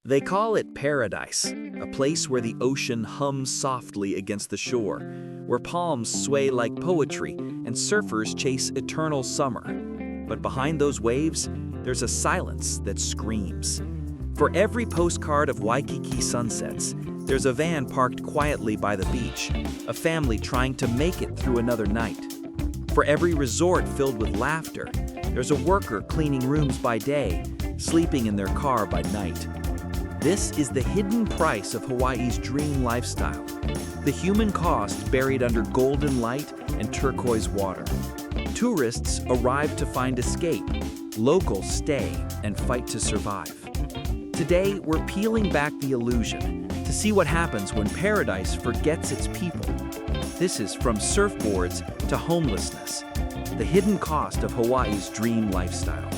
They call it paradise, a place where the ocean hums softly against the shore, where palms sway like poetry and surfers chase eternal summer. But behind those waves, there's a silence that screams. For every postcard of Waikiki sunsets, there's a van parked quietly by the beach, a family trying to make it through another night. For every resort filled with laughter, there's a worker cleaning rooms by day, sleeping in their car by night. This is the hidden price of Hawaii's dream lifestyle, the human cost buried under golden light and turquoise water. Tourists arrive to find escape, locals stay and fight to survive. Today, we're peeling back the illusion to see what happens when paradise forgets its people. This is From Surfboards to Homelessness, the hidden cost of Hawaii's dream lifestyle.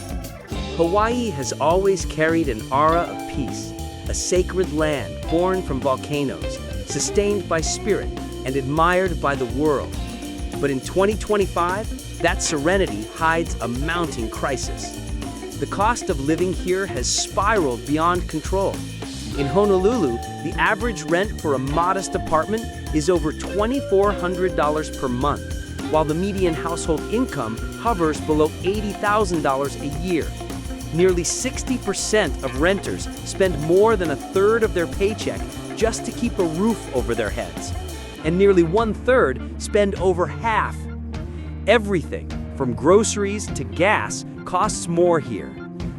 Hawaii has always carried an aura of peace, a sacred land born from volcanoes, sustained by spirit, and admired by the world. But in 2025, that serenity hides a mounting crisis. The cost of living here has spiraled beyond control. In Honolulu, the average rent for a modest apartment is over $2,400 per month, while the median household income hovers below $80,000 a year. Nearly 60% of renters spend more than a third of their paycheck just to keep a roof over their heads. And nearly 1/3 spend over half. Everything, from groceries to gas, costs more here.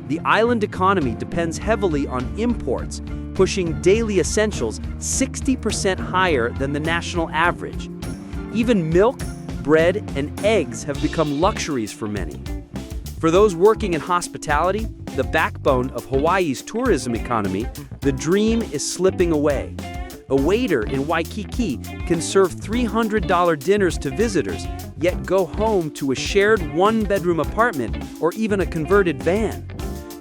The island economy depends heavily on imports, pushing daily essentials 60% higher than the national average. Even milk, bread, and eggs have become luxuries for many. For those working in hospitality, the backbone of Hawaii's tourism economy, the dream is slipping away. A waiter in Waikiki can serve $300 dinners to visitors, yet go home to a shared one-bedroom apartment or even a converted van.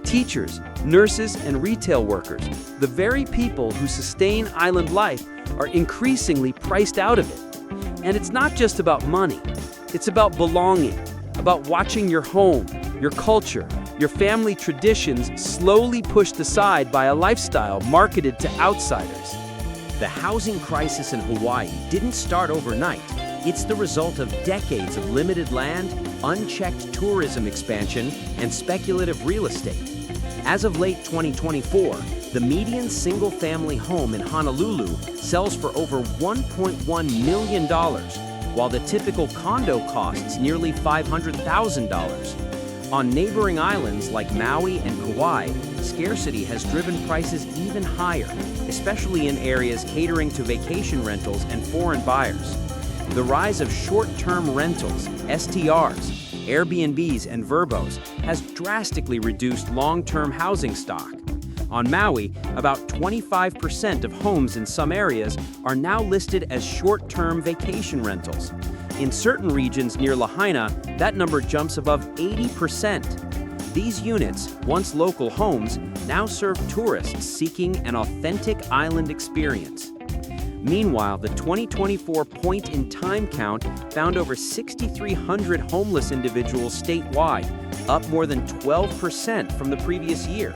Teachers, nurses, and retail workers, the very people who sustain island life, are increasingly priced out of it. And it's not just about money. It's about belonging, about watching your home, your culture, your family traditions slowly pushed aside by a lifestyle marketed to outsiders. The housing crisis in Hawaii didn't start overnight. It's the result of decades of limited land, unchecked tourism expansion, and speculative real estate. As of late 2024, the median single-family home in Honolulu sells for over $1.1 million, while the typical condo costs nearly $500,000. On neighboring islands like Maui and Kauai, scarcity has driven prices even higher, especially in areas catering to vacation rentals and foreign buyers. The rise of short-term rentals, STRs, Airbnbs, and Verbos has drastically reduced long-term housing stock. On Maui, about 25% of homes in some areas are now listed as short-term vacation rentals. In certain regions near Lahaina, that number jumps above 80%. These units, once local homes, now serve tourists seeking an authentic island experience. Meanwhile, the 2024 point-in-time count found over 6,300 homeless individuals statewide, up more than 12% from the previous year.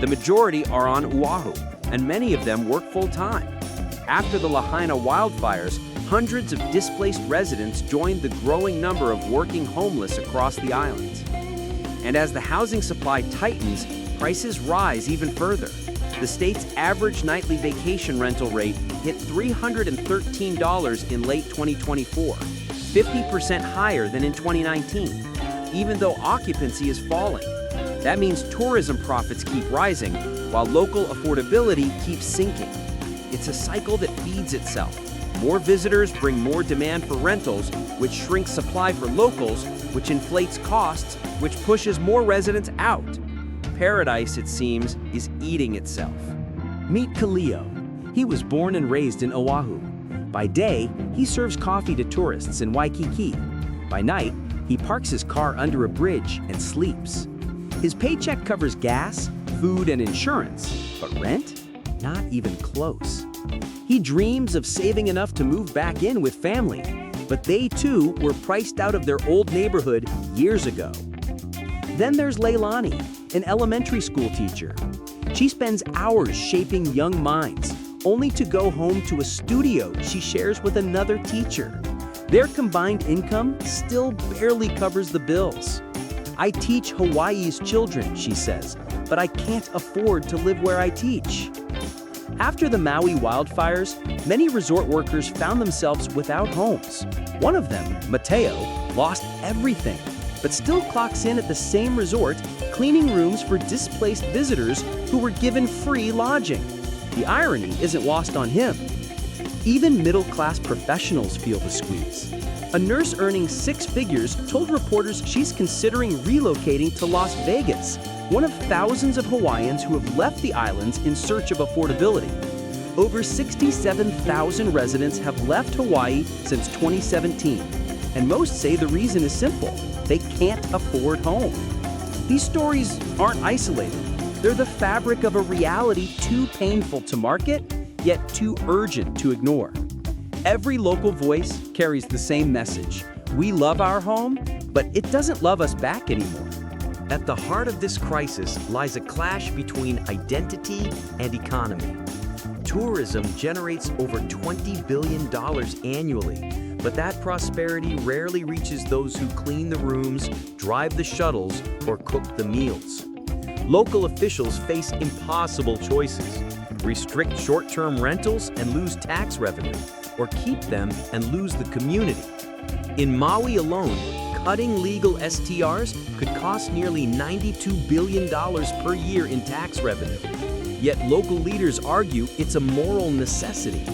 The majority are on Oahu, and many of them work full-time. After the Lahaina wildfires, hundreds of displaced residents joined the growing number of working homeless across the islands. And as the housing supply tightens, prices rise even further. The state's average nightly vacation rental rate hit $313 in late 2024, 50% higher than in 2019, even though occupancy is falling. That means tourism profits keep rising, while local affordability keeps sinking. It's a cycle that feeds itself. More visitors bring more demand for rentals, which shrinks supply for locals, which inflates costs, which pushes more residents out. Paradise, it seems, is eating itself. Meet Kaleo. He was born and raised in Oahu. By day, he serves coffee to tourists in Waikiki. By night, he parks his car under a bridge and sleeps. His paycheck covers gas, food, and insurance, but rent? Not even close. He dreams of saving enough to move back in with family, but they too were priced out of their old neighborhood years ago. Then there's Leilani, an elementary school teacher. She spends hours shaping young minds, only to go home to a studio she shares with another teacher. Their combined income still barely covers the bills. "I teach Hawaii's children," she says, "but I can't afford to live where I teach." After the Maui wildfires, many resort workers found themselves without homes. One of them, Mateo, lost everything, but still clocks in at the same resort, cleaning rooms for displaced visitors who were given free lodging. The irony isn't lost on him. Even middle-class professionals feel the squeeze. A nurse earning 6 figures told reporters she's considering relocating to Las Vegas, one of thousands of Hawaiians who have left the islands in search of affordability. Over 67,000 residents have left Hawaii since 2017, and most say the reason is simple: they can't afford home. These stories aren't isolated. They're the fabric of a reality too painful to market, yet too urgent to ignore. Every local voice carries the same message: we love our home, but it doesn't love us back anymore. At the heart of this crisis lies a clash between identity and economy. Tourism generates over $20 billion annually, but that prosperity rarely reaches those who clean the rooms, drive the shuttles, or cook the meals. Local officials face impossible choices: restrict short-term rentals and lose tax revenue, or keep them and lose the community. In Maui alone, cutting legal STRs could cost nearly $92 billion per year in tax revenue. Yet local leaders argue it's a moral necessity.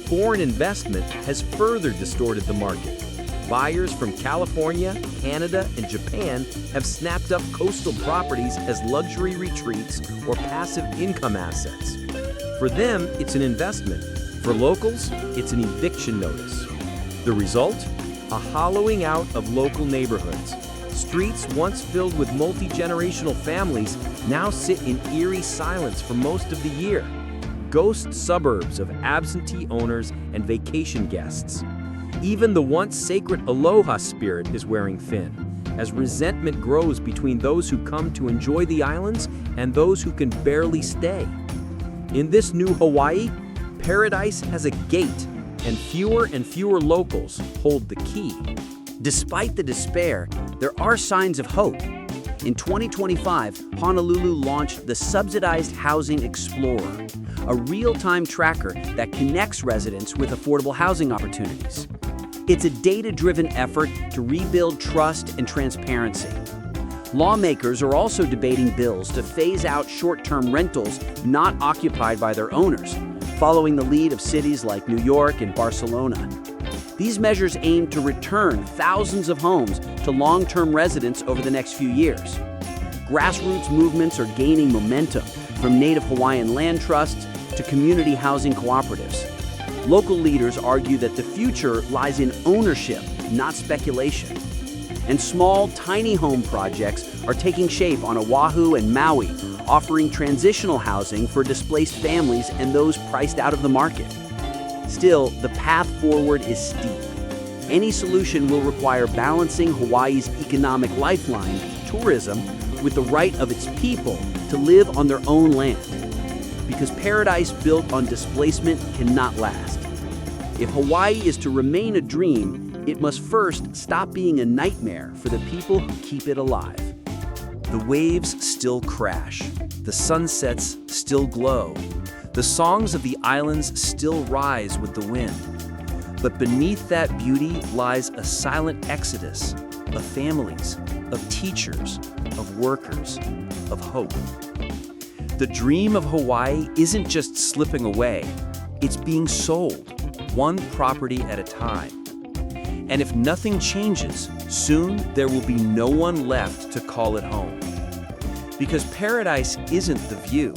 Foreign investment has further distorted the market. Buyers from California, Canada, and Japan have snapped up coastal properties as luxury retreats or passive income assets. For them, it's an investment. For locals, it's an eviction notice. The result? A hollowing out of local neighborhoods. Streets once filled with multi-generational families now sit in eerie silence for most of the year. Ghost suburbs of absentee owners and vacation guests. Even the once sacred aloha spirit is wearing thin, as resentment grows between those who come to enjoy the islands and those who can barely stay. In this new Hawaii, paradise has a gate, and fewer locals hold the key. Despite the despair, there are signs of hope. In 2025, Honolulu launched the Subsidized Housing Explorer, a real-time tracker that connects residents with affordable housing opportunities. It's a data-driven effort to rebuild trust and transparency. Lawmakers are also debating bills to phase out short-term rentals not occupied by their owners, following the lead of cities like New York and Barcelona. These measures aim to return thousands of homes to long-term residents over the next few years. Grassroots movements are gaining momentum, from native Hawaiian land trusts to community housing cooperatives. Local leaders argue that the future lies in ownership, not speculation. And small, tiny home projects are taking shape on Oahu and Maui, offering transitional housing for displaced families and those priced out of the market. Still, the path forward is steep. Any solution will require balancing Hawaii's economic lifeline, tourism, with the right of its people to live on their own land. Because paradise built on displacement cannot last. If Hawaii is to remain a dream, it must first stop being a nightmare for the people who keep it alive. The waves still crash. The sunsets still glow. The songs of the islands still rise with the wind. But beneath that beauty lies a silent exodus of families, of teachers, of workers, of hope. The dream of Hawaii isn't just slipping away, it's being sold, one property at a time. And if nothing changes, soon there will be no one left to call it home. Because paradise isn't the view,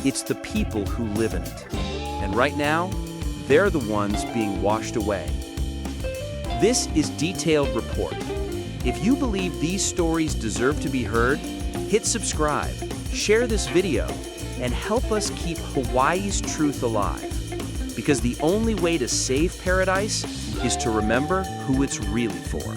it's the people who live in it. And right now, they're the ones being washed away. This is Detailed Report. If you believe these stories deserve to be heard, hit subscribe, share this video, and help us keep Hawaii's truth alive. Because the only way to save paradise is to remember who it's really for.